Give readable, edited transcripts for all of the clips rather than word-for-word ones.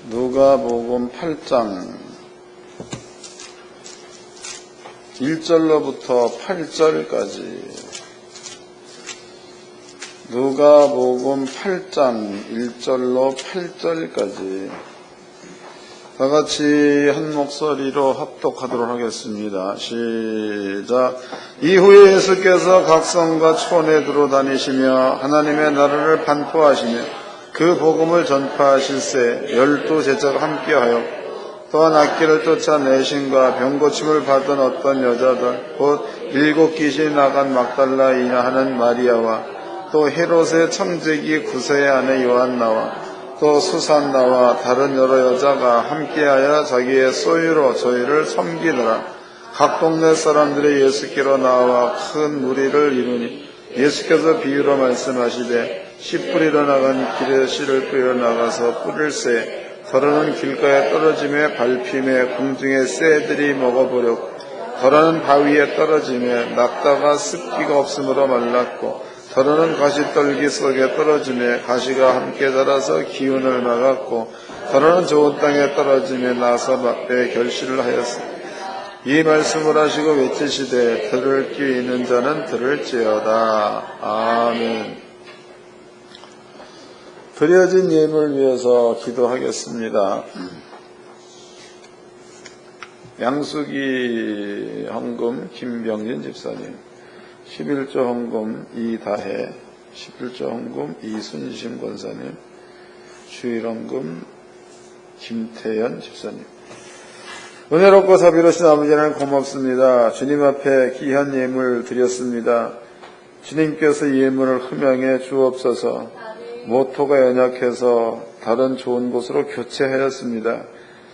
누가복음 8장 1절로부터 8절까지 누가복음 8장 1절로 8절까지 다 같이 한 목소리로 합독하도록 하겠습니다. 시작. 이후에 예수께서 각 성과 촌에 두루 다니시며 하나님의 나라를 반포하시며 그 복음을 전파하실새 12 제자가 함께하여 또한 악귀를 쫓아내신과 병고침을 받은 어떤 여자들 곧 7 귀신이 나간 막달라이나 하는 마리아와 또 헤롯의 청지기 구세의 아내 요한나와 또 수산나와 다른 여러 여자가 함께하여 자기의 소유로 저희를 섬기더라. 각 동네 사람들이 예수께로 나와 큰 무리를 이루니 예수께서 비유로 말씀하시되 씨 뿌리러 나간 길에 씨를 뿌려 나가서 뿌릴새 더러는 길가에 떨어짐에 밟힘에 궁중에 새들이 먹어버렸고 더러는 바위에 떨어짐에 낙다가 습기가 없으므로 말랐고 더러는 가시떨기 속에 떨어짐에 가시가 함께 자라서 기운을 막았고 더러는 좋은 땅에 떨어짐에 나서 맛배 결실을 하였으니 이 말씀을 하시고 외치시되 들을 귀 있는 자는 들을지어다. 아멘. 드려진 예물을 위해서 기도하겠습니다. 양수기 헌금 김병진 집사님, 11조 헌금 이다혜, 11조 헌금 이순심 권사님, 주일 헌금 김태연 집사님. 은혜롭고 자비로우신 아버지 하나님 고맙습니다. 주님 앞에 귀한 예물 드렸습니다. 주님께서 예물을 흠양해 주옵소서. 모토가 연약해서 다른 좋은 곳으로 교체하였습니다.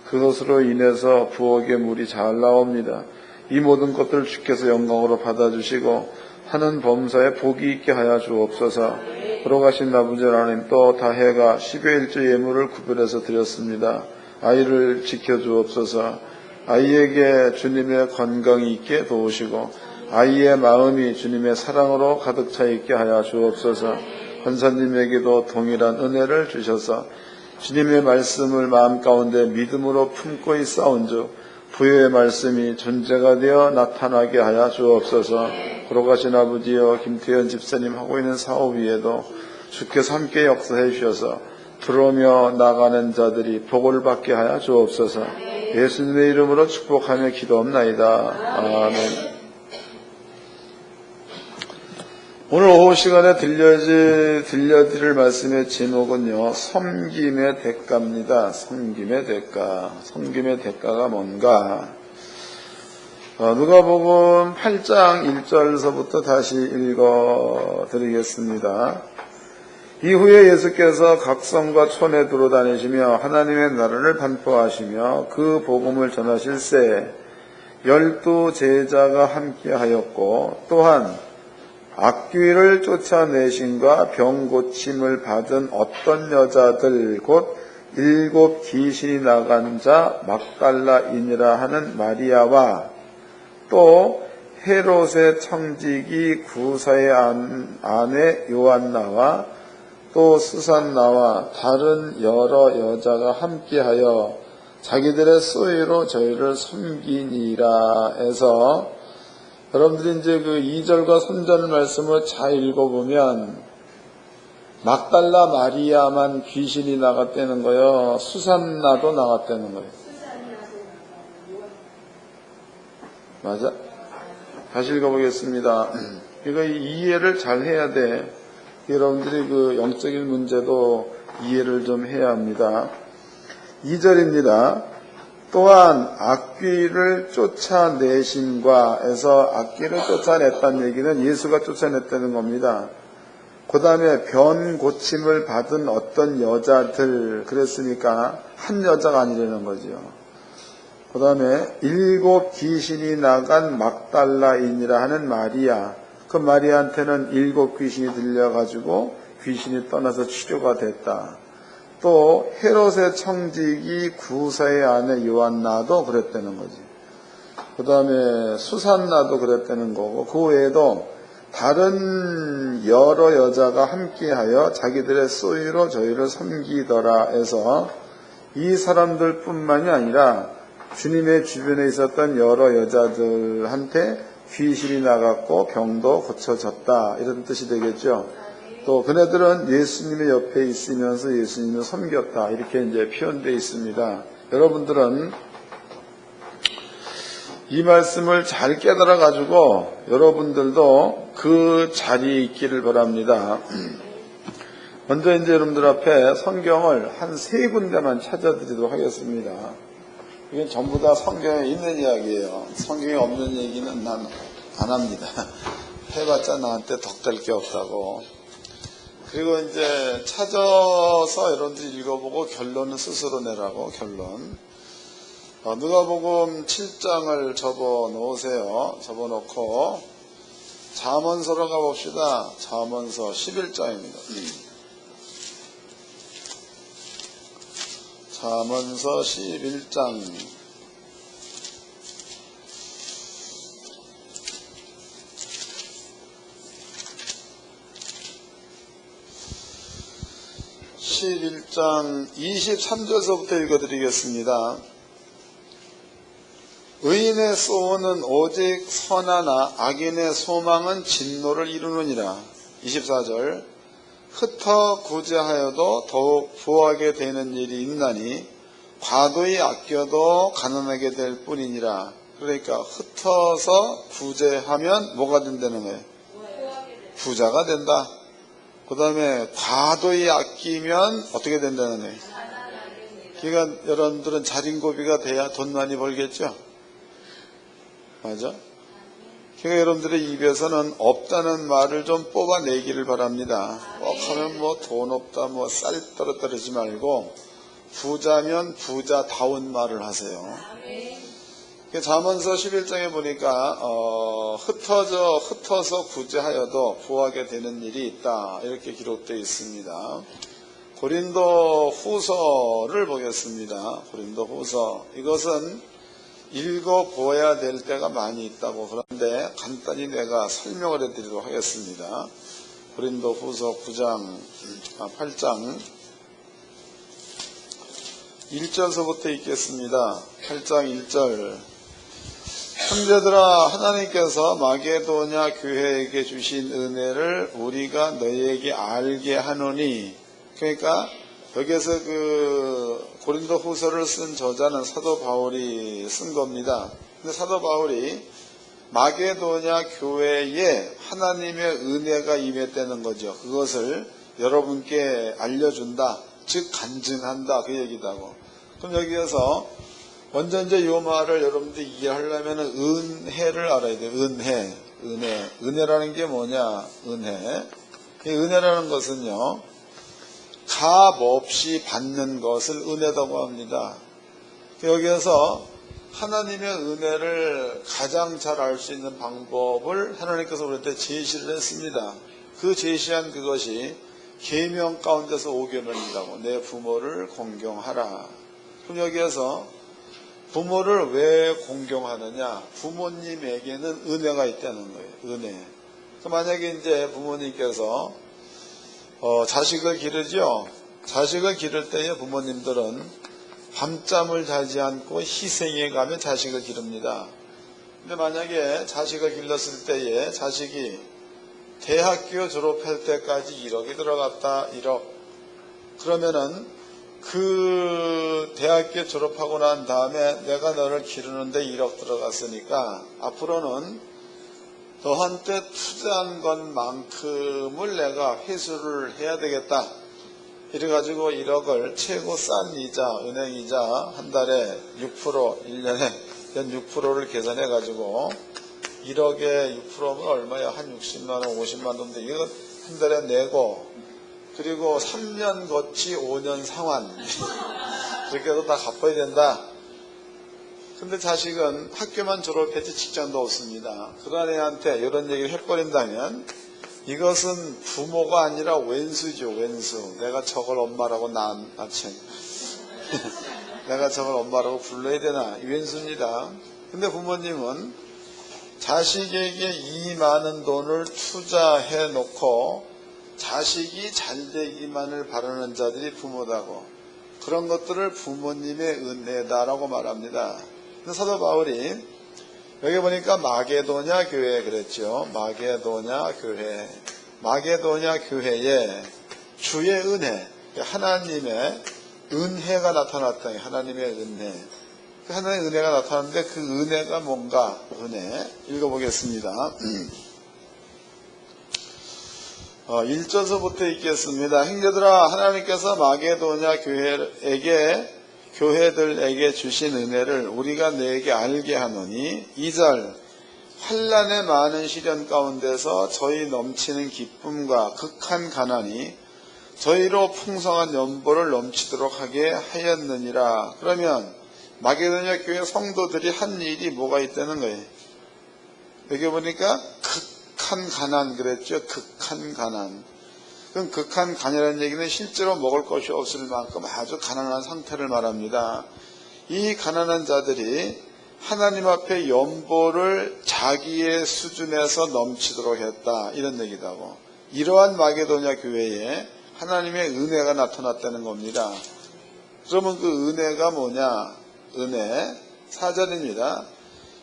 그것으로 인해서 부엌에 물이 잘 나옵니다. 이 모든 것들을 주께서 영광으로 받아주시고 하는 범사에 복이 있게 하여 주옵소서. 돌아가신 아버지 하나님, 또 다혜가 10의 1조 예물을 구별해서 드렸습니다. 아이를 지켜주옵소서. 아이에게 주님의 건강이 있게 도우시고 아이의 마음이 주님의 사랑으로 가득 차 있게 하여 주옵소서. 권사님에게도 동일한 은혜를 주셔서 주님의 말씀을 마음 가운데 믿음으로 품고 있사온즉 부요의 말씀이 존재가 되어 나타나게 하여 주옵소서. 돌아가신 아버지여 김태현 집사님 하고 있는 사업 위에도 주께서 함께 역사해 주셔서 들어오며 나가는 자들이 복을 받게 하여 주옵소서. 예수님의 이름으로 축복하며 기도합나이다. 아멘. 오늘 오후 시간에 들려드릴 말씀의 제목은요, 섬김의 대가입니다. 섬김의 대가. 섬김의 대가가 뭔가? 누가복음 8장 1절서부터 다시 읽어드리겠습니다. 이후에 예수께서 각 성과 촌에 두루 다니시며 하나님의 나라를 반포하시며 그 복음을 전하실새 12 제자가 함께하였고 또한 악귀를 쫓아내신과 병 고침을 받은 어떤 여자들 곧 7 귀신이 나간 자 막달라인이라 하는 마리아와 또 헤롯의 청지기 구사의 아내 요한나와 또 수산나와 다른 여러 여자가 함께하여 자기들의 소유로 저희를 섬기니라 해서, 여러분들이 이제 그 2절과 3절 말씀을 잘 읽어보면 막달라 마리아만 귀신이 나갔다는 거예요. 수산나도 나갔다는 거예요. 맞아? 다시 읽어보겠습니다. 이거 이해를 잘 해야 돼. 여러분들이 그 영적인 문제도 이해를 좀 해야 합니다. 2절입니다. 또한 악귀를 쫓아내신과 해서 악귀를 쫓아냈다는 얘기는 예수가 쫓아냈다는 겁니다. 그 다음에 변 고침을 받은 어떤 여자들, 그랬으니까 한 여자가 아니라는 거죠. 그 다음에 7 귀신이 나간 막달라인이라 하는 마리아, 그 마리아한테는 7 귀신이 들려가지고 귀신이 떠나서 치료가 됐다. 또 헤롯의 청지기 구사의 아내 요한나도 그랬다는 거지. 그 다음에 수산나도 그랬다는 거고, 그 외에도 다른 여러 여자가 함께하여 자기들의 소유로 저희를 섬기더라 해서 이 사람들뿐만이 아니라 주님의 주변에 있었던 여러 여자들한테 귀신이 나갔고 병도 고쳐졌다, 이런 뜻이 되겠죠. 또 그네들은 예수님의 옆에 있으면서 예수님을 섬겼다, 이렇게 이제 표현되어 있습니다. 여러분들은 이 말씀을 잘 깨달아 가지고 여러분들도 그 자리에 있기를 바랍니다. 먼저 이제 여러분들 앞에 성경을 한 3군데만 찾아드리도록 하겠습니다. 이건 전부 다 성경에 있는 이야기예요. 성경에 없는 얘기는 난 안 합니다. 해봤자 나한테 덕될 게 없다고. 그리고 이제 찾아서 여러분들이 읽어보고 결론은 스스로 내라고, 결론. 누가복음 7장을 접어 놓으세요. 접어 놓고 잠언서로 가봅시다. 잠언서 11장입니다. 잠언서 11장 11장 23절서부터 읽어드리겠습니다. 의인의 소원은 오직 선하나 악인의 소망은 진노를 이루느니라. 24절 흩어 구제하여도 더욱 부하게 되는 일이 있나니 과도히 아껴도 가난하게 될 뿐이니라. 그러니까 흩어서 구제하면 뭐가 된다는 거예요? 부자가 된다. 그 다음에 과도히 아끼면 어떻게 된다는 거예요? 그러니까 여러분들은 자린고비가 돼야 돈 많이 벌겠죠? 맞아? 그러니까 여러분들의 입에서는 없다는 말을 좀 뽑아내기를 바랍니다. 꼭 하면 뭐 돈 없다, 뭐 쌀 떨어뜨리지 말고 부자면 부자다운 말을 하세요. 잠언서 11장에 보니까 흩어서 구제하여도 부하게 되는 일이 있다, 이렇게 기록되어 있습니다. 고린도 후서를 보겠습니다. 고린도 후서, 이것은 읽어보아야 될 때가 많이 있다고, 그런데 간단히 내가 설명을 해드리도록 하겠습니다. 고린도 후서 8장 1절서부터 읽겠습니다. 8장 1절 형제들아, 하나님께서 마게도냐 교회에게 주신 은혜를 우리가 너희에게 알게 하노니, 그러니까 여기에서 그 고린도 후서를 쓴 저자는 사도 바울이 쓴 겁니다. 근데 사도 바울이 마게도냐 교회에 하나님의 은혜가 임했다는 거죠. 그것을 여러분께 알려준다, 즉 간증한다, 그 얘기다고. 그럼 여기에서 먼저 이제 이 말을 여러분들이 이해하려면 은혜를 알아야 돼요. 은혜라는 게 뭐냐? 이 은혜라는 것은요, 값 없이 받는 것을 은혜라고 합니다. 여기에서 하나님의 은혜를 가장 잘 알 수 있는 방법을 하나님께서 우리한테 제시를 했습니다. 그 제시한 그것이 계명 가운데서 5계명이라고, 내 부모를 공경하라. 그럼 여기에서 부모를 왜 공경하느냐? 부모님에게는 은혜가 있다는 거예요. 은혜. 만약에 이제 부모님께서 자식을 기르죠. 자식을 기를 때에 부모님들은 밤잠을 자지 않고 희생해 가며 자식을 기릅니다. 근데 만약에 자식을 길렀을 때에 자식이 대학교 졸업할 때까지 1억이 들어갔다, 1억. 그러면은 그 대학교 졸업하고 난 다음에 내가 너를 기르는데 1억 들어갔으니까 앞으로는 너한테 투자한 것만큼을 내가 회수를 해야 되겠다. 이래가지고 1억을 최고 싼 이자, 은행이자 한 달에 6%, 1년에 연 6%를 계산해가지고 1억에 6%면 얼마야? 한 60만원, 50만원 정도. 이거 한 달에 내고, 그리고 3년 거치 5년 상환. 그렇게 해서 다 갚아야 된다. 근데 자식은 학교만 졸업했지 직장도 없습니다. 그런 애한테 이런 얘기를 해버린다면 이것은 부모가 아니라 왼수죠, 왼수. 내가 저걸 엄마라고 내가 저걸 엄마라고 불러야 되나? 왼수입니다. 근데 부모님은 자식에게 이 많은 돈을 투자해 놓고 자식이 잘 되기만을 바라는 자들이 부모다고. 그런 것들을 부모님의 은혜다라고 말합니다. 사도 바울이 여기 보니까 마게도냐 교회 그랬죠. 마게도냐 교회에 주의 은혜, 하나님의 은혜가 나타났다. 하나님의 은혜. 하나님의 은혜가 나타났는데 그 은혜가 뭔가? 은혜. 읽어보겠습니다. 1절서부터 읽겠습니다. 형제들아, 하나님께서 마게도냐 교회들에게 주신 은혜를 우리가 너에게 알게 하노니 2절 환난의 많은 시련 가운데서 저희 넘치는 기쁨과 극한 가난이 저희로 풍성한 연보를 넘치도록 하게 하였느니라. 그러면 마게도냐 교회 성도들이 한 일이 뭐가 있다는 거예요? 여기 보니까 극한 가난 그랬죠. 극한 가난. 그럼 극한 가난이라는 얘기는 실제로 먹을 것이 없을 만큼 아주 가난한 상태를 말합니다. 이 가난한 자들이 하나님 앞에 연보를 자기의 수준에서 넘치도록 했다. 이런 얘기도 하고, 이러한 마게도냐 교회에 하나님의 은혜가 나타났다는 겁니다. 그러면 그 은혜가 뭐냐? 은혜 4절입니다.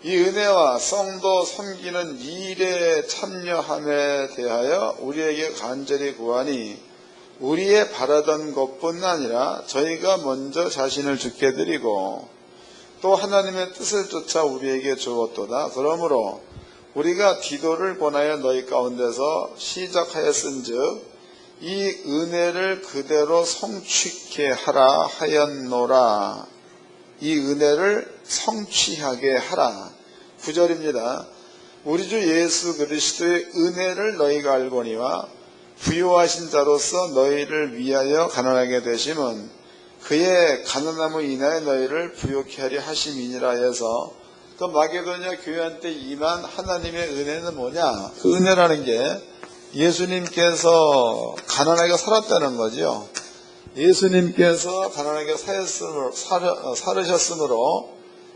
이 은혜와 성도 섬기는 일에 참여함에 대하여 우리에게 간절히 구하니 우리의 바라던 것뿐 아니라 저희가 먼저 자신을 주께 드리고 또 하나님의 뜻을 쫓아 우리에게 주었도다. 그러므로 우리가 디도를 권하여 너희 가운데서 시작하였은즉 이 은혜를 그대로 성취케 하라 하였노라. 이 은혜를 성취하게 하라. 9절입니다. 우리 주 예수 그리스도의 은혜를 너희가 알거니와 부요하신 자로서 너희를 위하여 가난하게 되심은 그의 가난함을 인하여 너희를 부요케 하려 하심이니라 해서 그 마게도냐 교회한테 임한 하나님의 은혜는 뭐냐? 그 은혜라는 게 예수님께서 가난하게 살았다는 거죠. 예수님께서 가난하게 살으셨으므로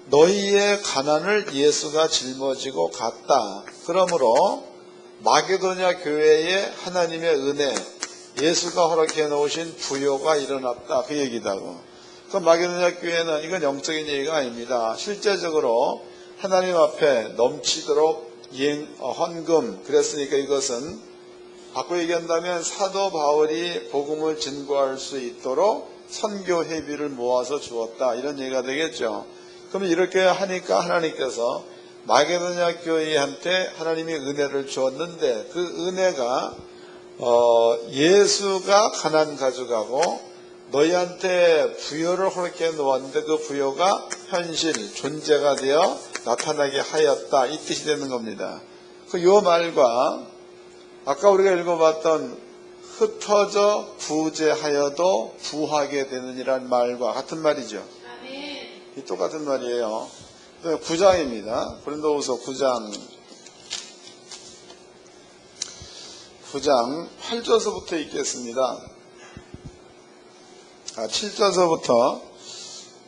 너희의 가난을 예수가 짊어지고 갔다. 그러므로 마게도냐 교회에 하나님의 은혜, 예수가 허락해 놓으신 부요가 일어났다. 그 얘기도 하고. 그 마게도냐 교회는 이건 영적인 얘기가 아닙니다. 실제적으로 하나님 앞에 넘치도록 헌금, 그랬으니까 이것은 바꿔 얘기한다면 사도 바울이 복음을 증거할 수 있도록 선교 회비를 모아서 주었다. 이런 얘기가 되겠죠. 그러면 이렇게 하니까 하나님께서 마게도냐 교회한테 하나님의 은혜를 주었는데 그 은혜가 예수가 가난 가져가고 너희한테 부요를 허락해 놓았는데 그 부요가 현실, 존재가 되어 나타나게 하였다. 이 뜻이 되는 겁니다. 요 말과 아까 우리가 읽어봤던 흩어져 부재하여도 부하게 되느니란 말과 같은 말이죠. 이 똑같은 말이에요. 9장입니다. 고린도후서 9장 8절서부터 읽겠습니다. 7절서부터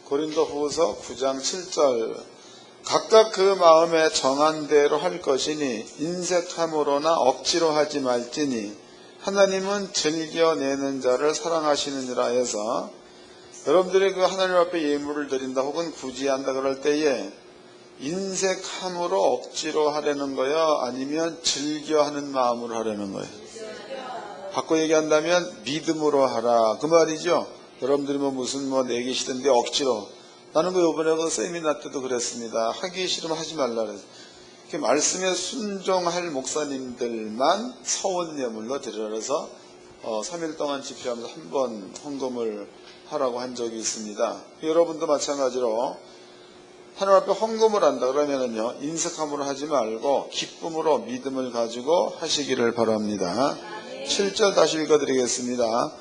고린도후서 9장 7절 각각 그 마음에 정한 대로 할 것이니 인색함으로나 억지로 하지 말지니 하나님은 즐겨내는 자를 사랑하시느니라 해서 여러분들이 그 하나님 앞에 예물을 드린다 혹은 구제한다 그럴 때에 인색함으로 억지로 하려는 거예요? 아니면 즐겨하는 마음으로 하려는 거예요? 바꿔 얘기한다면 믿음으로 하라 그 말이죠. 여러분들이 무슨 내기시던데 억지로. 나는 요번에 그 세미나 때도 그랬습니다. 하기 싫으면 하지 말라 그랬어요. 말씀에 순종할 목사님들만 서원 예물로 드리라 그래서 3일 동안 집회하면서 한 번 헌금을 하라고 한 적이 있습니다. 여러분도 마찬가지로 하나님 앞에 헌금을 한다 그러면은요, 인색함으로 하지 말고 기쁨으로 믿음을 가지고 하시기를 바랍니다. 7절 다시 읽어드리겠습니다.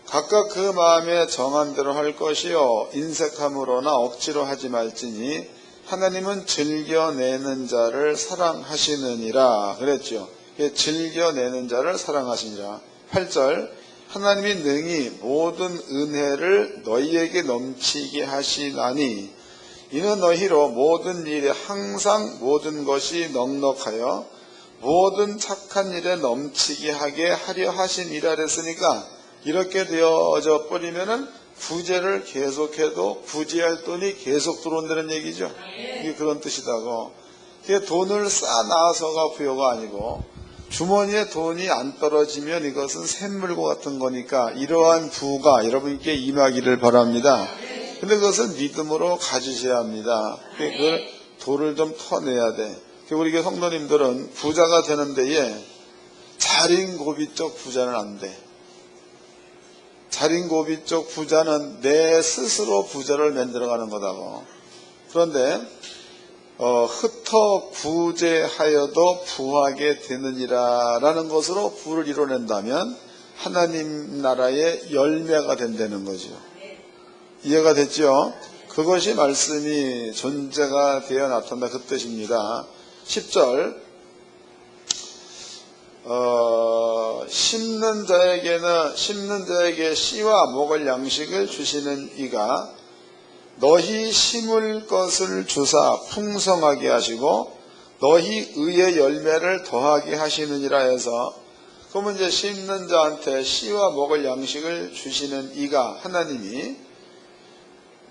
각각 그 마음에 정한 대로 할 것이요 인색함으로나 억지로 하지 말지니 하나님은 즐겨내는 자를 사랑하시느니라 그랬죠. 즐겨내는 자를 사랑하시니라. 8절 하나님이 능히 모든 은혜를 너희에게 넘치게 하시나니 이는 너희로 모든 일에 항상 모든 것이 넉넉하여 모든 착한 일에 넘치게 하게 하려 하신 이라 그랬으니까 이렇게 되어져 버리면은 부재를 계속해도 부재할 돈이 계속 들어온다는 얘기죠. 이게 그런 뜻이다고. 그게 돈을 쌓아놔서가 부여가 아니고 주머니에 돈이 안 떨어지면 이것은 샘물과 같은 거니까 이러한 부가 여러분께 임하기를 바랍니다. 근데 그것을 믿음으로 가지셔야 합니다. 그걸 돌을 좀 터내야 돼. 우리 교회 성도님들은 부자가 되는 데에 자린고비적 부자는 안 돼. 자린고비적 부자는 내 스스로 부자를 만들어가는 거다고. 그런데 흩어 구제하여도 부하게 되느니라 라는 것으로 부를 이뤄낸다면 하나님 나라의 열매가 된다는 거죠. 이해가 됐죠? 그것이 말씀이 존재가 되어 나타난다 그 뜻입니다. 10절 심는 자에게 씨와 먹을 양식을 주시는 이가 너희 심을 것을 주사 풍성하게 하시고 너희 의의 열매를 더하게 하시느니라 해서, 그러면 이제 심는 자한테 씨와 먹을 양식을 주시는 이가 하나님이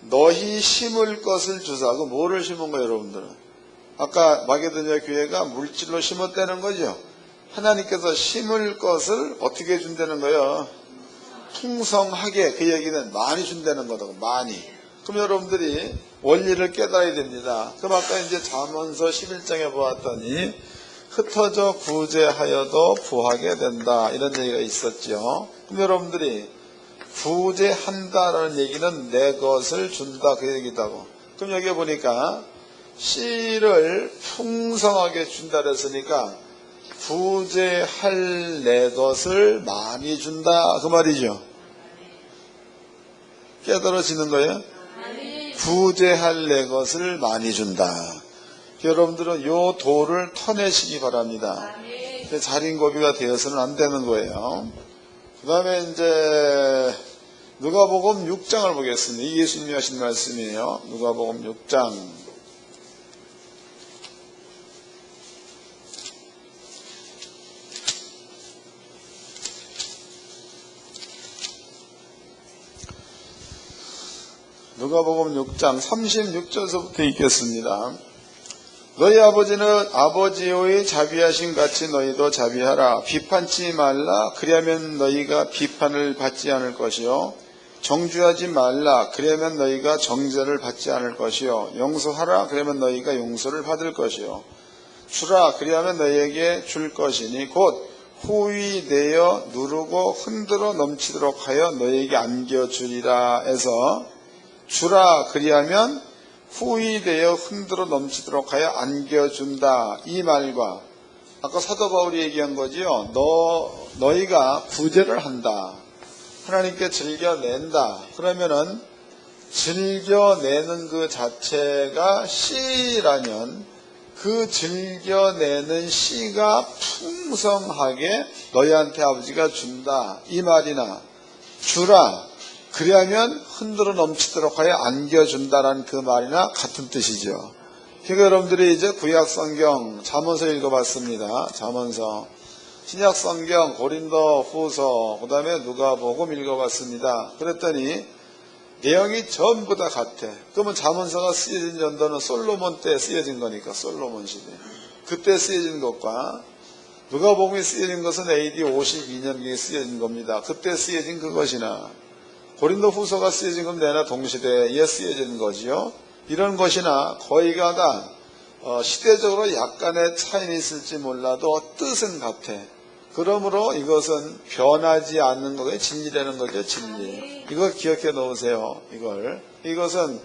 너희 심을 것을 주사, 그 뭐를 심은 거예요 여러분들은? 아까 마게도냐 교회가 물질로 심었다는 거죠. 하나님께서 심을 것을 어떻게 준다는 거예요? 풍성하게. 그 얘기는 많이 준다는 거다. 많이. 그럼 여러분들이 원리를 깨달아야 됩니다. 그럼 아까 이제 잠언서 11장에 보았더니 흩어져 구제하여도 부하게 된다 이런 얘기가 있었죠. 그럼 여러분들이 구제한다라는 얘기는 내 것을 준다 그 얘기다고. 그럼 여기 보니까 씨를 풍성하게 준다 그랬으니까 구제할 내 것을 많이 준다 그 말이죠. 깨달아지는 거예요? 구제할 내 것을 많이 준다. 여러분들은 요 도를 터내시기 바랍니다. 자린고비가 되어서는 안 되는 거예요. 그 다음에 이제 누가복음 6장을 보겠습니다. 이 예수님이 하신 말씀이에요. 누가복음 6장. 누가복음 6장 36절서부터 읽겠습니다. 너희 아버지는 아버지의 자비하심 같이 너희도 자비하라. 비판치 말라. 그리하면 너희가 비판을 받지 않을 것이요. 정죄하지 말라. 그러면 너희가 정죄를 받지 않을 것이요. 용서하라. 그러면 너희가 용서를 받을 것이요. 주라. 그리하면 너희에게 줄 것이니 곧 후히 내어 누르고 흔들어 넘치도록 하여 너희에게 안겨주리라 해서, 주라 그리하면 후히 되어 흔들어 넘치도록 하여 안겨준다 이 말과 아까 사도 바울이 얘기한 거지요. 너희가 구제를 한다. 하나님께 즐겨낸다. 그러면은 즐겨내는 그 자체가 씨라면 그 즐겨내는 씨가 풍성하게 너희한테 아버지가 준다 이 말이나, 주라 그리하면 흔들어 넘치도록 하여 안겨준다라는 그 말이나 같은 뜻이죠. 그러니까 여러분들이 이제 구약성경 잠언서 읽어봤습니다. 잠언서, 신약성경 고린도 후서, 그 다음에 누가복음 읽어봤습니다. 그랬더니 내용이 전부 다 같아. 그러면 잠언서가 쓰여진 연도는 솔로몬 때 쓰여진 거니까, 솔로몬 시대 그때 쓰여진 것과 누가복음이 쓰여진 것은 AD 52년경에 쓰여진 겁니다. 그때 쓰여진 그것이나 고린도 후서가 쓰여진 건 내나 동시대에 쓰여진 거지요. 이런 것이나 거의가 다 시대적으로 약간의 차이는 있을지 몰라도 뜻은 같아. 그러므로 이것은 변하지 않는 것이 진리라는 거죠. 진리. 이거 기억해 놓으세요. 이것은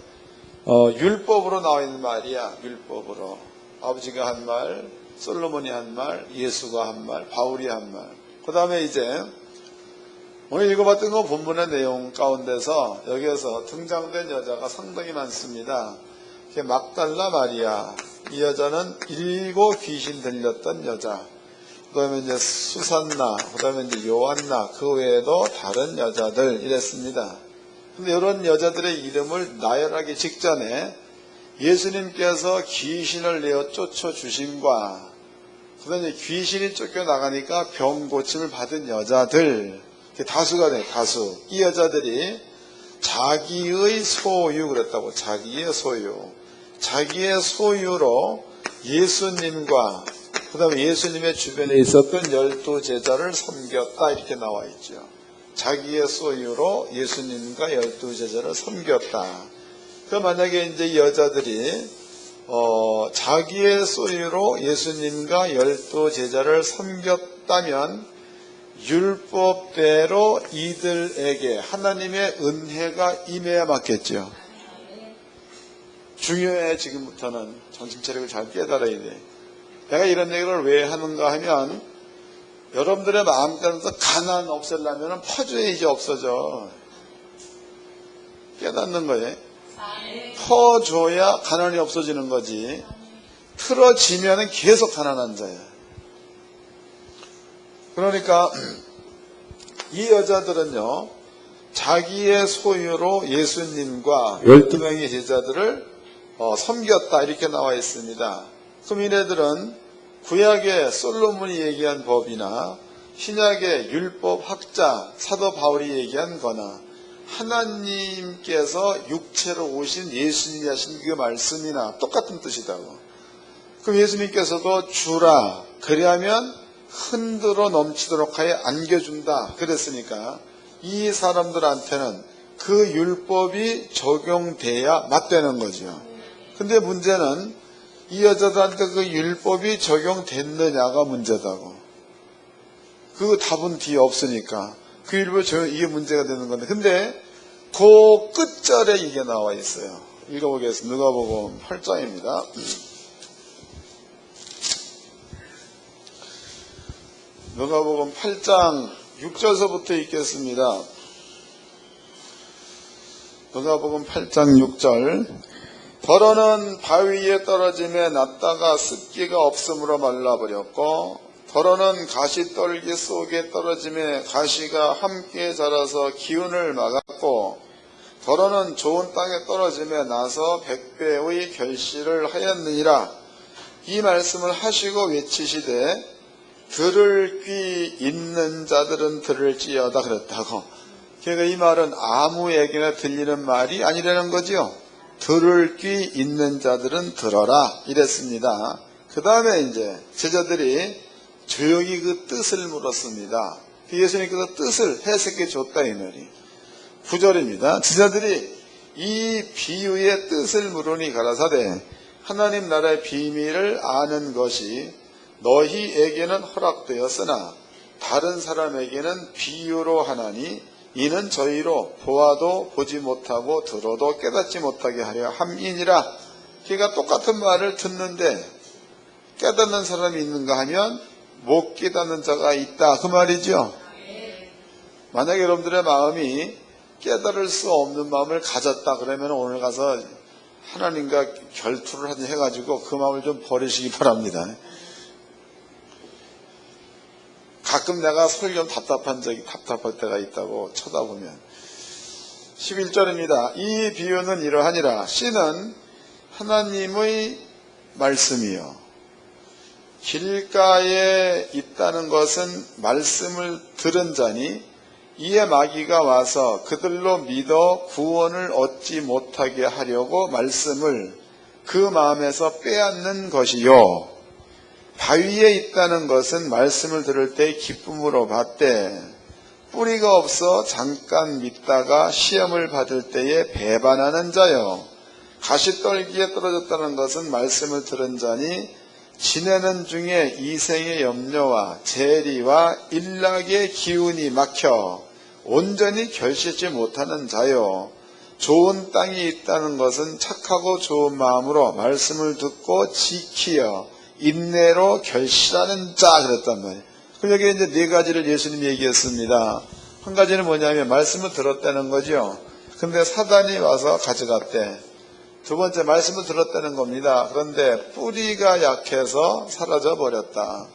율법으로 나와 있는 말이야. 율법으로. 아버지가 한 말, 솔로몬이 한 말, 예수가 한 말, 바울이 한 말. 그 다음에 이제 오늘 읽어봤던 거 본문의 내용 가운데서 여기에서 등장된 여자가 상당히 많습니다. 막달라 마리아, 이 여자는 7 귀신 들렸던 여자. 그 다음에 이제 수산나, 그 다음에 이제 요한나, 그 외에도 다른 여자들 이랬습니다. 근데 이런 여자들의 이름을 나열하기 직전에 예수님께서 귀신을 내어 쫓아주심과 그 다음에 귀신이 쫓겨나가니까 병 고침을 받은 여자들, 다수가 돼, 다수. 이 여자들이 자기의 소유 그랬다고. 자기의 소유. 자기의 소유로 예수님과 그 다음에 예수님의 주변에 있었던 12제자를 섬겼다 이렇게 나와 있죠. 자기의 소유로 예수님과 12제자를 섬겼다. 그 만약에 이제 이 여자들이 자기의 소유로 예수님과 12제자를 섬겼다면 율법대로 이들에게 하나님의 은혜가 임해야 맞겠죠. 중요해. 지금부터는 정신 차리고 잘 깨달아야 돼. 내가 이런 얘기를 왜 하는가 하면 여러분들의 마음가짐에서 가난 없애려면 퍼줘야지 없어져. 깨닫는 거예요. 퍼줘야 가난이 없어지는 거지. 틀어지면 계속 가난한 자야. 그러니까 이 여자들은요, 자기의 소유로 예수님과 12명의 제자들을 섬겼다 이렇게 나와 있습니다. 그럼 이네들은 구약의 솔로몬이 얘기한 법이나 신약의 율법학자 사도 바울이 얘기한 거나 하나님께서 육체로 오신 예수님이 하신 그 말씀이나 똑같은 뜻이다고. 그럼 예수님께서도 주라 그리하면 흔들어 넘치도록 하여 안겨준다 그랬으니까 이 사람들한테는 그 율법이 적용돼야 맞다는 거죠. 근데 문제는 이 여자들한테 그 율법이 적용됐느냐가 문제다고. 그 답은 뒤에 없으니까 그 율법이 이게 문제가 되는 건데, 근데 그 끝절에 이게 나와 있어요. 읽어보겠습니다. 누가복음 8장입니다. 누가복음 8장 6절서부터 읽겠습니다. 누가복음 8장 6절. 더러는 바위에 떨어짐에 났다가 습기가 없으므로 말라버렸고, 더러는 가시떨기 속에 떨어짐에 가시가 함께 자라서 기운을 막았고, 더러는 좋은 땅에 떨어짐에 나서 100배의 결실을 하였느니라. 이 말씀을 하시고 외치시되 들을 귀 있는 자들은 들을지어다 그랬다고. 그러니까 이 말은 아무에게나 들리는 말이 아니라는 거죠. 들을 귀 있는 자들은 들어라 이랬습니다. 그 다음에 이제 제자들이 조용히 그 뜻을 물었습니다. 예수님께서 뜻을 해석해 줬다 이 말이. 9절입니다. 제자들이 이 비유의 뜻을 물으니 가라사대 하나님 나라의 비밀을 아는 것이 너희에게는 허락되었으나 다른 사람에게는 비유로 하나니 이는 저희로 보아도 보지 못하고 들어도 깨닫지 못하게 하려 함이니라. 그러니까 똑같은 말을 듣는데 깨닫는 사람이 있는가 하면 못 깨닫는 자가 있다 그 말이죠. 만약에 여러분들의 마음이 깨달을 수 없는 마음을 가졌다 그러면 오늘 가서 하나님과 결투를 해가지고 그 마음을 좀 버리시기 바랍니다. 가끔 내가 설교 답답할 때가 있다고 쳐다보면. 11절입니다. 이 비유는 이러하니라. 씨는 하나님의 말씀이요 길가에 있다는 것은 말씀을 들은 자니 이에 마귀가 와서 그들로 믿어 구원을 얻지 못하게 하려고 말씀을 그 마음에서 빼앗는 것이요 바위에 있다는 것은 말씀을 들을 때 기쁨으로 받되 뿌리가 없어 잠깐 믿다가 시험을 받을 때에 배반하는 자요 가시떨기에 떨어졌다는 것은 말씀을 들은 자니 지내는 중에 이생의 염려와 재리와 일락의 기운이 막혀 온전히 결실치 못하는 자요 좋은 땅이 있다는 것은 착하고 좋은 마음으로 말씀을 듣고 지키어 인내로 결실하는 자 그랬단 말이에요. 그럼 여기 이제 네 가지를 예수님이 얘기했습니다. 한 가지는 뭐냐면 말씀을 들었다는 거죠. 근데 사단이 와서 가져갔대. 두 번째 말씀을 들었다는 겁니다. 그런데 뿌리가 약해서 사라져 버렸다.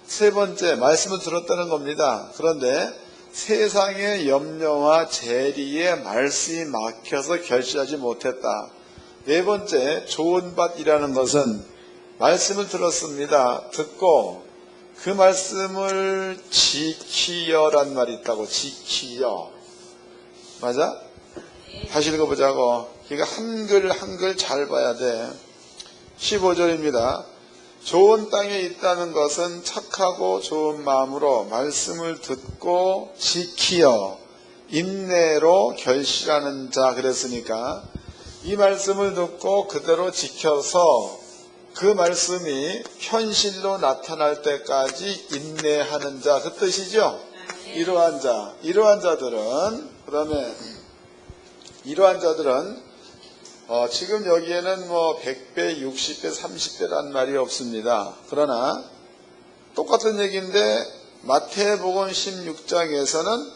세 번째 말씀을 들었다는 겁니다. 그런데 세상의 염려와 재리에 말씀이 막혀서 결실하지 못했다. 네 번째 좋은 밭이라는 것은 말씀을 들었습니다. 듣고 그 말씀을 지키여란 말이 있다고. 지키여. 맞아? 다시 읽어보자고. 그러니까 한글 잘 봐야 돼. 15절입니다. 좋은 땅에 있다는 것은 착하고 좋은 마음으로 말씀을 듣고 지키어 인내로 결실하는 자 그랬으니까 이 말씀을 듣고 그대로 지켜서 그 말씀이 현실로 나타날 때까지 인내하는 자 그 뜻이죠. 이러한 자들은 지금 여기에는 100배, 60배, 30배란 말이 없습니다. 그러나 똑같은 얘기인데 마태복음 13장에서는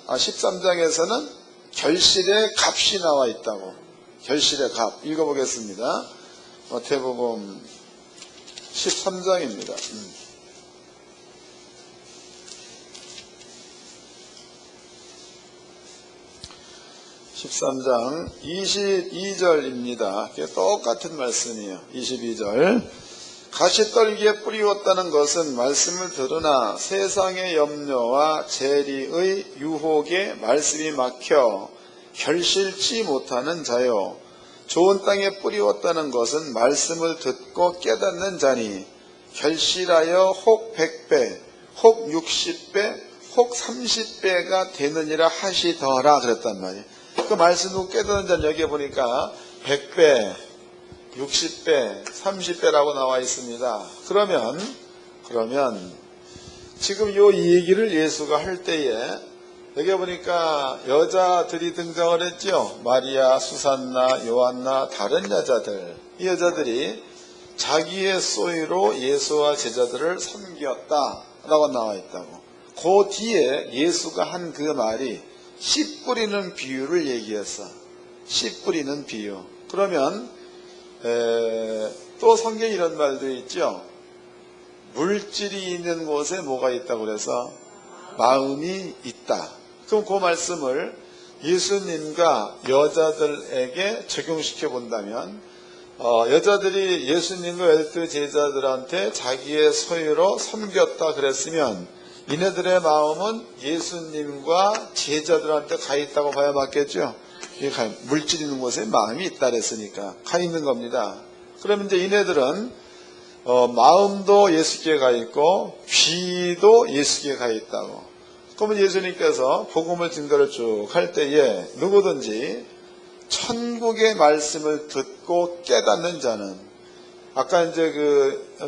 결실의 값이 나와 있다고. 결실의 값. 읽어보겠습니다. 마태복음 13장입니다. 13장 22절입니다. 똑같은 말씀이에요. 22절. 가시떨기에 뿌리웠다는 것은 말씀을 들으나 세상의 염려와 재리의 유혹에 말씀이 막혀 결실치 못하는 자요. 좋은 땅에 뿌리웠다는 것은 말씀을 듣고 깨닫는 자니 결실하여 혹 100배, 혹 60배, 혹 30배가 되느니라 하시더라 그랬단 말이에요. 그 말씀을 깨닫는 자는 여기에 보니까 100배, 60배, 30배라고 나와 있습니다. 그러면 지금 이 얘기를 예수가 할 때에 여기 보니까 여자들이 등장을 했죠. 마리아, 수산나, 요한나, 다른 여자들. 이 여자들이 자기의 소유로 예수와 제자들을 섬겼다라고 나와 있다고. 그 뒤에 예수가 한 그 말이 씨 뿌리는 비유를 얘기했어. 씨 뿌리는 비유. 그러면 또 성경에 이런 말도 있죠. 물질이 있는 곳에 뭐가 있다고 그래서 마음이 있다. 그럼 그 말씀을 예수님과 여자들에게 적용시켜 본다면 여자들이 예수님과 12 제자들한테 자기의 소유로 섬겼다 그랬으면 이네들의 마음은 예수님과 제자들한테 가 있다고 봐야 맞겠죠. 물질 있는 곳에 마음이 있다 그랬으니까 가 있는 겁니다. 그러면 이제 이네들은 마음도 예수께 가 있고 귀도 예수께 가 있다고. 그러면 예수님께서 복음을 증거를 쭉 할 때에 누구든지 천국의 말씀을 듣고 깨닫는 자는 아까 이제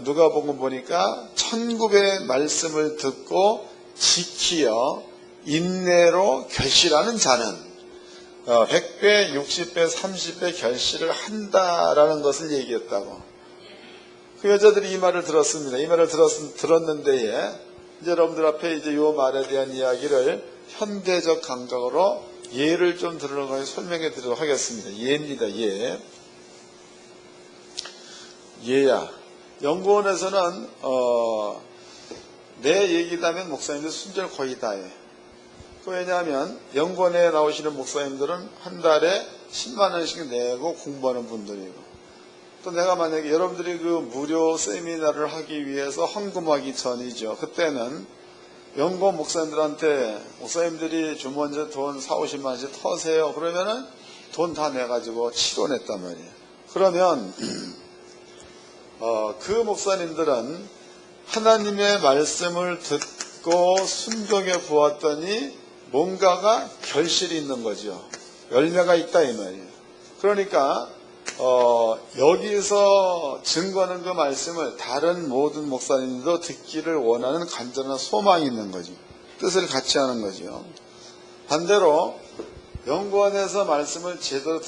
누가복음 보니까 천국의 말씀을 듣고 지키어 인내로 결실하는 자는 100배, 60배, 30배 결실을 한다라는 것을 얘기했다고. 그 여자들이 이 말을 들었습니다. 이 말을 들었는데에 이제 여러분들 앞에 이제 이 말에 대한 이야기를 현대적 감각으로 예를 좀 들어가서 설명해 드리도록 하겠습니다. 예입니다. 예야. 연구원에서는 내 얘기다면 목사님들 순절 거의 다 해. 왜냐하면 연구원에 나오시는 목사님들은 한 달에 10만 원씩 내고 공부하는 분들이고, 또 내가 만약에 여러분들이 무료 세미나를 하기 위해서 헌금하기 전이죠. 그때는 연구원 목사님들한테 목사님들이 주머니에 돈 40-50만 원씩 터세요. 그러면은 돈 다 내가지고 치료냈단 말이에요. 그러면 그 목사님들은 하나님의 말씀을 듣고 순종해 보았더니 뭔가가 결실이 있는 거죠. 열매가 있다 이 말이에요. 그러니까 여기서 증거하는 그 말씀을 다른 모든 목사님도 듣기를 원하는 간절한 소망이 있는 거죠. 뜻을 같이 하는 거죠. 반대로 연구원에서 말씀을 제대로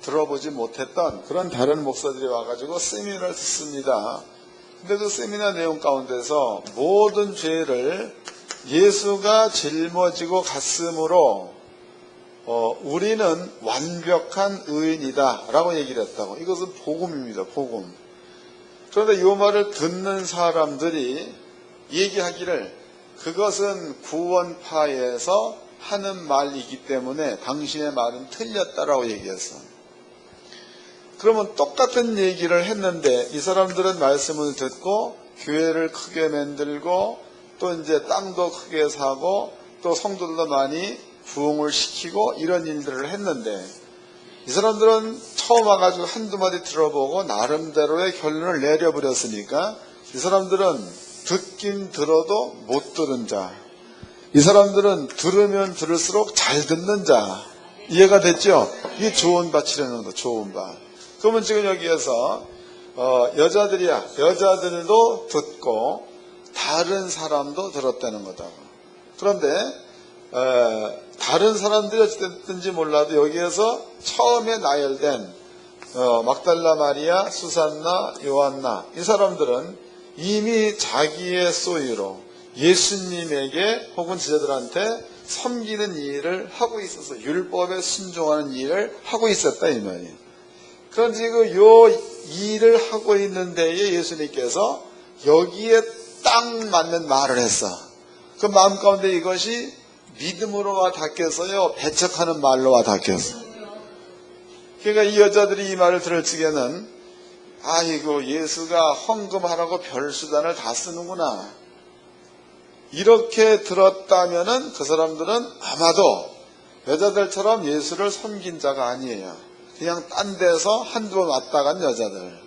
들어보지 못했던 그런 다른 목사들이 와가지고 세미나를 듣습니다. 근데 그 세미나 내용 가운데서 모든 죄를 예수가 짊어지고 갔으므로 우리는 완벽한 의인이다 라고 얘기를 했다고. 이것은 복음입니다. 복음. 그런데 이 말을 듣는 사람들이 얘기하기를 그것은 구원파에서 하는 말이기 때문에 당신의 말은 틀렸다라고 얘기했어. 그러면 똑같은 얘기를 했는데 이 사람들은 말씀을 듣고 교회를 크게 만들고 또 이제 땅도 크게 사고 또 성도들도 많이 부흥을 시키고 이런 일들을 했는데 이 사람들은 처음 와가지고 한두 마디 들어보고 나름대로의 결론을 내려버렸으니까 이 사람들은 듣긴 들어도 못 들은 자, 이 사람들은 들으면 들을수록 잘 듣는 자. 이해가 됐죠? 이게 좋은 밭이라는 거다. 좋은 밭. 그러면 지금 여기에서 여자들이야. 여자들도 듣고 다른 사람도 들었다는 거다. 그런데 다른 사람들이 어쨌든지 몰라도 여기에서 처음에 나열된 막달라 마리아, 수산나, 요한나 이 사람들은 이미 자기의 소유로 예수님에게 혹은 제자들한테 섬기는 일을 하고 있어서 율법에 순종하는 일을 하고 있었다 이 말이에요. 그런데 요 일을 하고 있는 데에 예수님께서 여기에 딱 맞는 말을 했어. 그 마음 가운데 이것이 믿음으로 와 닿겠어요? 배척하는 말로 와 닿겠어? 그러니까 이 여자들이 이 말을 들을 적에는 아이고 예수가 헌금하라고 별수단을 다 쓰는구나. 이렇게 들었다면은 그 사람들은 아마도 여자들처럼 예수를 섬긴 자가 아니에요. 그냥 딴 데서 한두 번 왔다 간 여자들.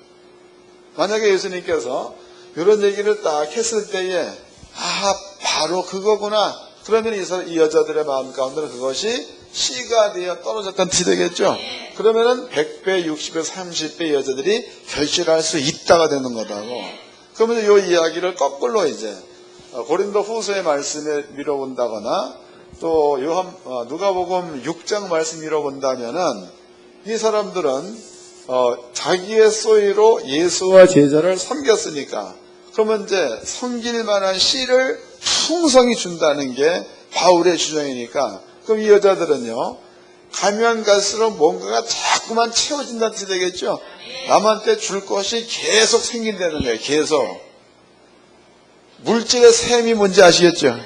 만약에 예수님께서 이런 얘기를 딱 했을 때에 바로 그거구나. 그러면 이 여자들의 마음 가운데는 그것이 씨가 되어 떨어졌던 티 되겠죠. 그러면은 100배, 60배, 30배 여자들이 결실할 수 있다가 되는 거다고. 그러면 이 이야기를 거꾸로 이제 고린도 후서의 말씀에 밀어본다거나 또 누가복음 6장 말씀 밀어본다면은 이 사람들은 자기의 소유로 예수와 제자를 섬겼으니까 그러면 이제 섬길 만한 씨를 풍성히 준다는 게 바울의 주장이니까 그럼 이 여자들은요 가면 갈수록 뭔가가 자꾸만 채워진다는 뜻이 되겠죠. 남한테 줄 것이 계속 생긴다는 거예요. 계속. 물질의 셈이 뭔지 아시겠죠?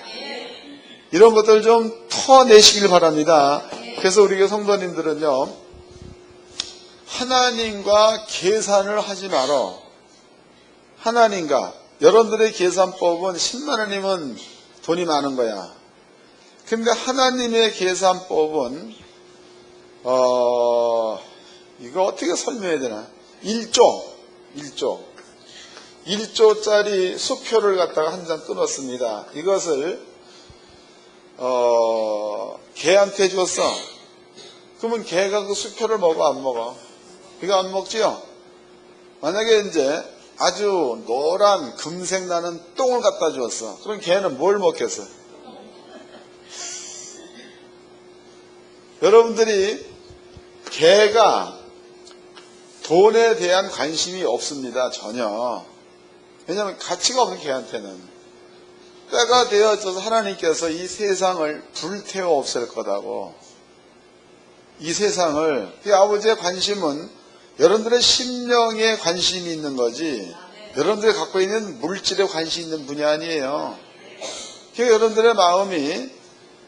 이런 것들 좀 터내시길 바랍니다. 그래서 우리 교회 성도님들은요 하나님과 계산을 하지 말어. 하나님과 여러분들의 계산법은 10만 원이면 돈이 많은 거야. 근데 하나님의 계산법은 이거 어떻게 설명해야 되나? 1조짜리 수표를 갖다가 한 장 끊었습니다. 이것을 개한테 줬어. 그러면 개가 그 수표를 먹어 안 먹어? 이거 안 먹지요? 만약에 이제 아주 노란 금색 나는 똥을 갖다 주었어. 그럼 개는 뭘 먹겠어? 여러분들이 개가 돈에 대한 관심이 없습니다. 전혀. 왜냐하면 가치가 없는 개한테는. 때가 되어져서 하나님께서 이 세상을 불태워 없앨 거다고. 이 세상을. 이 아버지의 관심은 여러분들의 심령에 관심이 있는 거지 여러분들이 갖고 있는 물질에 관심이 있는 분이 아니에요. 그러니까 여러분들의 마음이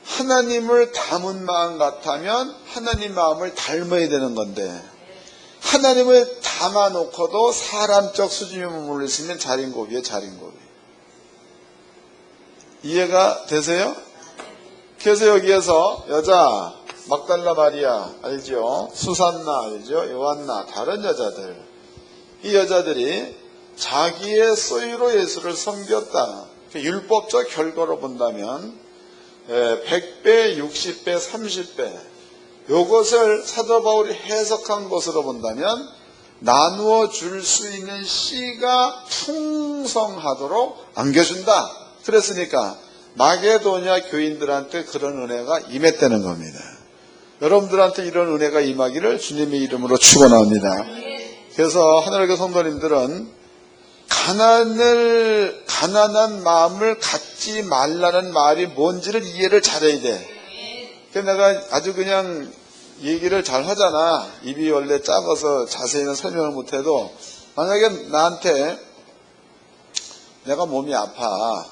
하나님을 닮은 마음 같다면 하나님 마음을 닮아야 되는 건데 하나님을 담아놓고도 사람적 수준에 머물러 있으면 자린고비에 자린고비. 이해가 되세요? 그래서 여기에서 여자 막달라 마리아 알죠? 수산나 알죠? 요한나 다른 여자들 이 여자들이 자기의 소유로 예수를 섬겼다. 율법적 결과로 본다면 100배, 60배, 30배 이것을 사도 바울이 해석한 것으로 본다면 나누어 줄 수 있는 씨가 풍성하도록 안겨준다. 그랬으니까 마게도냐 교인들한테 그런 은혜가 임했다는 겁니다. 여러분들한테 이런 은혜가 임하기를 주님의 이름으로 축원합니다. 그래서 하늘의 성도님들은 가난한 마음을 갖지 말라는 말이 뭔지를 이해를 잘해야 돼. 그래서 내가 아주 그냥 얘기를 잘 하잖아. 입이 원래 작아서 자세히는 설명을 못해도 만약에 나한테 내가 몸이 아파.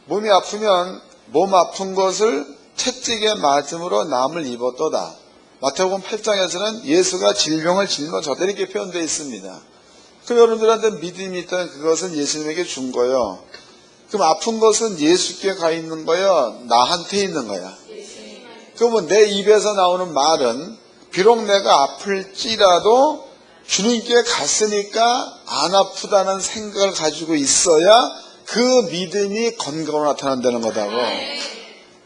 몸이 아프면 몸 아픈 것을 채찍에 맞음으로 남을 입었도다. 마태복음 8장에서는 예수가 질병을 짊어졌다 이렇게 표현되어 있습니다. 그럼 여러분들한테 믿음이 있다면 그것은 예수님에게 준 거예요. 그럼 아픈 것은 예수께 가 있는 거예요? 나한테 있는 거야? 그러면 내 입에서 나오는 말은 비록 내가 아플지라도 주님께 갔으니까 안 아프다는 생각을 가지고 있어야 그 믿음이 건강으로 나타난다는 거다고.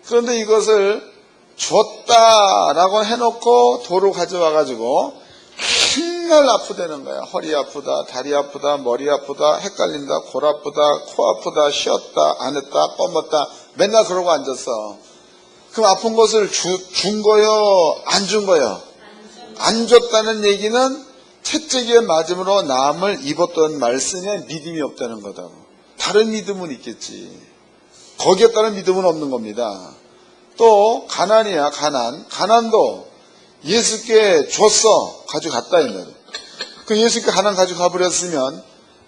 그런데 이것을 줬다라고 해놓고 도로 가져와가지고 맨날 아프다는 거야. 허리 아프다, 다리 아프다, 머리 아프다, 헷갈린다, 골 아프다, 코 아프다, 쉬었다, 안 했다, 껌었다, 맨날 그러고 앉았어. 그럼 아픈 것을 준 거요? 안 준 거요? 안 줬다는 얘기는 채찍에 맞음으로 남을 입었던 말씀에 믿음이 없다는 거다. 다른 믿음은 있겠지. 거기에 따른 믿음은 없는 겁니다. 또 가난이야. 가난도 예수께 줬어. 가져갔다 이 말이야. 그 예수께 가난 가져가 버렸으면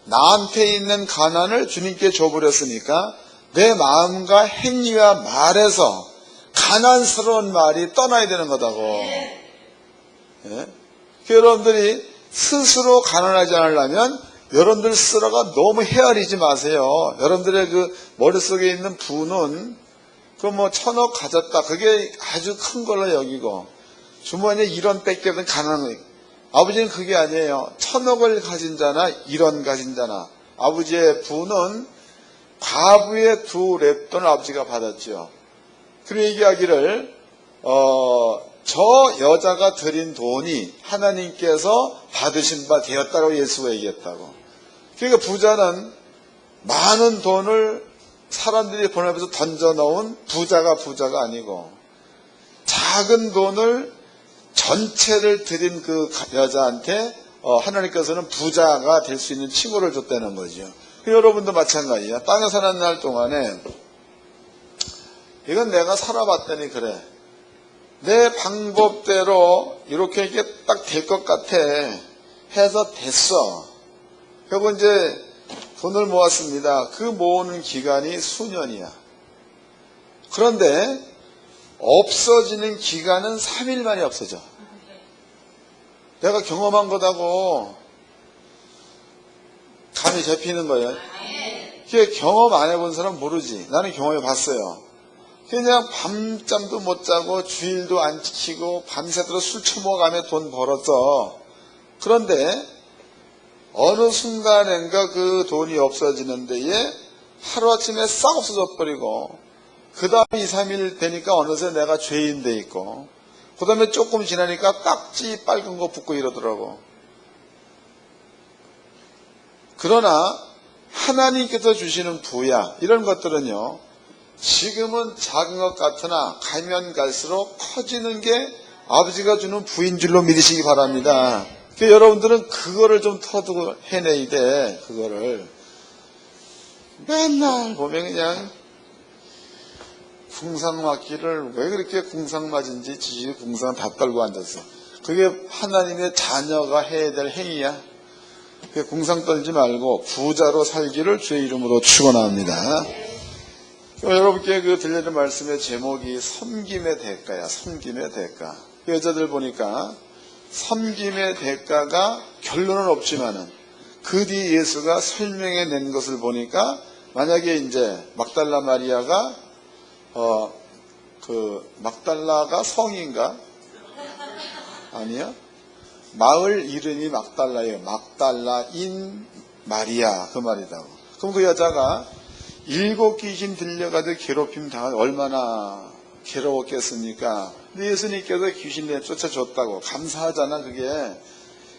나한테 있는 가난을 주님께 줘버렸으니까 내 마음과 행위와 말에서 가난스러운 말이 떠나야 되는 거다고. 예? 여러분들이 스스로 가난하지 않으려면 여러분들 스스로가 너무 헤아리지 마세요. 여러분들의 그 머릿속에 있는 부는 그 뭐 1,000억 가졌다. 그게 아주 큰 걸로 여기고 주머니에 1원 뺏기면 가난한 거예요. 아버지는 그게 아니에요. 1,000억을 가진 자나 1원 가진 자나 아버지의 부는 과부의 2랩돈을 아버지가 받았죠. 그리고 얘기하기를 저 여자가 드린 돈이 하나님께서 받으신 바 되었다고 예수가 얘기했다고. 그러니까 부자는 많은 돈을 사람들이 보내면서 던져놓은 부자가 아니고 작은 돈을 전체를 드린 그 여자한테 하나님께서는 부자가 될 수 있는 칭호를 줬다는 거죠. 여러분도 마찬가지야. 땅에 사는 날 동안에 이건 내가 살아봤더니 그래. 내 방법대로 이렇게 딱 될 것 같아 해서 됐어. 그리고 이제 돈을 모았습니다. 그 모으는 기간이 수년이야. 그런데 없어지는 기간은 3일 만에 없어져. 내가 경험한 거다고 감이 잡히는 거예요. 그게 경험 안 해본 사람 모르지. 나는 경험해 봤어요. 그냥 밤잠도 못 자고 주일도 안 지키고 밤새도록 술 처먹어가며 돈 벌었어. 그런데 어느 순간인가 그 돈이 없어지는 데에 하루아침에 싹 없어져 버리고 그 다음 2, 3일 되니까 어느새 내가 죄인 돼 있고 그 다음에 조금 지나니까 딱지 빨간 거 붙고 이러더라고. 그러나 하나님께서 주시는 부야 이런 것들은요, 지금은 작은 것 같으나 가면 갈수록 커지는 게 아버지가 주는 부인 줄로 믿으시기 바랍니다. 그러니까 여러분들은 그거를 좀 터두고 해내야 돼. 그거를 맨날 보면 그냥 궁상 맞기를 왜 그렇게 궁상 맞은지 지지 궁상 다 떨고 앉았어. 그게 하나님의 자녀가 해야 될 행위야. 궁상 떨지 말고 부자로 살기를 주의 이름으로 축원합니다. 여러분께 그 들려는 말씀의 제목이 섬김의 대가야. 섬김의 대가. 여자들 보니까 섬김의 대가가 결론은 없지만은 그 뒤 예수가 설명해 낸 것을 보니까 만약에 이제 막달라 마리아가 막달라가 성인가? 아니야? 마을 이름이 막달라예요. 막달라인 마리아 그 말이다. 그럼 그 여자가 7 귀신 들려가도 괴롭힘 당하면 얼마나 괴로웠겠습니까? 근데 예수님께서 귀신 내쫓아줬다고 감사하잖아 그게.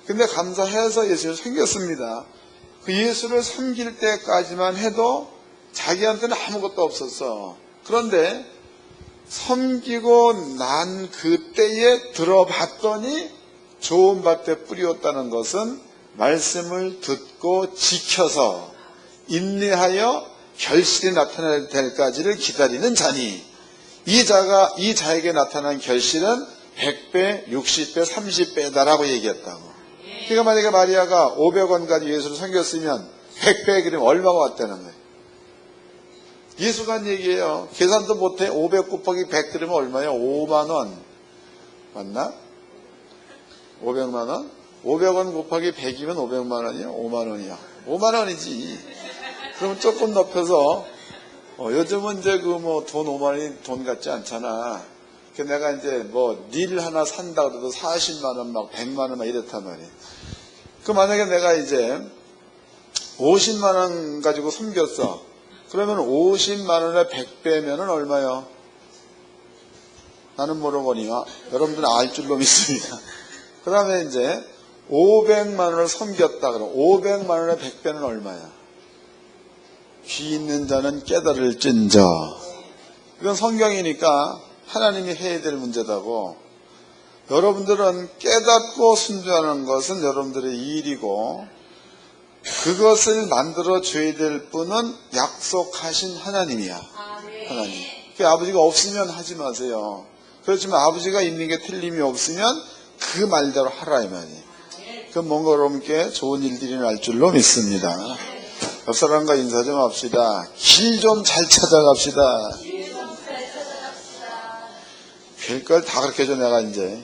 근데 감사해서 예수를 섬겼습니다. 그 예수를 섬길 때까지만 해도 자기한테는 아무것도 없었어. 그런데 섬기고 난 그때에 들어봤더니 좋은 밭에 뿌리었다는 것은 말씀을 듣고 지켜서 인내하여 결실이 나타날 때까지를 기다리는 자니 이 자에게 나타난 결실은 100배, 60배, 30배다라고 얘기했다고. 그러니까 만약에 마리아가 500원 가지고 예수를 섬겼으면 100배 그러면 얼마가 왔다는 거예요. 예수가 한 얘기예요. 계산도 못해. 500 곱하기 100 들으면 얼마예요? 5만 원. 맞나? 500만 원? 500원 곱하기 100이면 500만 원이야? 5만 원이야. 5만 원이지. 그럼 조금 높여서 요즘은 이제 그 뭐 돈 5만 원이 돈 같지 않잖아. 내가 이제 뭐 닐 하나 산다 그래도 40만 원 막 100만 원 막 이렇단 말이에요. 그 만약에 내가 이제 50만 원 가지고 숨겼어. 그러면 50만 원에 100배면은 얼마요? 나는 모르거니와 여러분들은 알 줄로 믿습니다. 그 다음에 이제 500만 원을 섬겼다 그러면 500만 원에 100배는 얼마야? 귀 있는 자는 깨달을진저. 이건 성경이니까 하나님이 해야 될 문제다고. 여러분들은 깨닫고 순종하는 것은 여러분들의 일이고 그것을 만들어 줘야 될 분은 약속하신 하나님이야. 하나님. 그 아버지가 없으면 하지 마세요. 그렇지만 아버지가 있는 게 틀림이 없으면 그 말대로 하라 이 말이에요. 그럼 뭔가 여러분께 좋은 일들이 날 줄로 믿습니다. 옆 사람과 인사 좀 합시다. 길 좀 잘 찾아갑시다. 별걸 다 그렇게 해줘 내가 이제.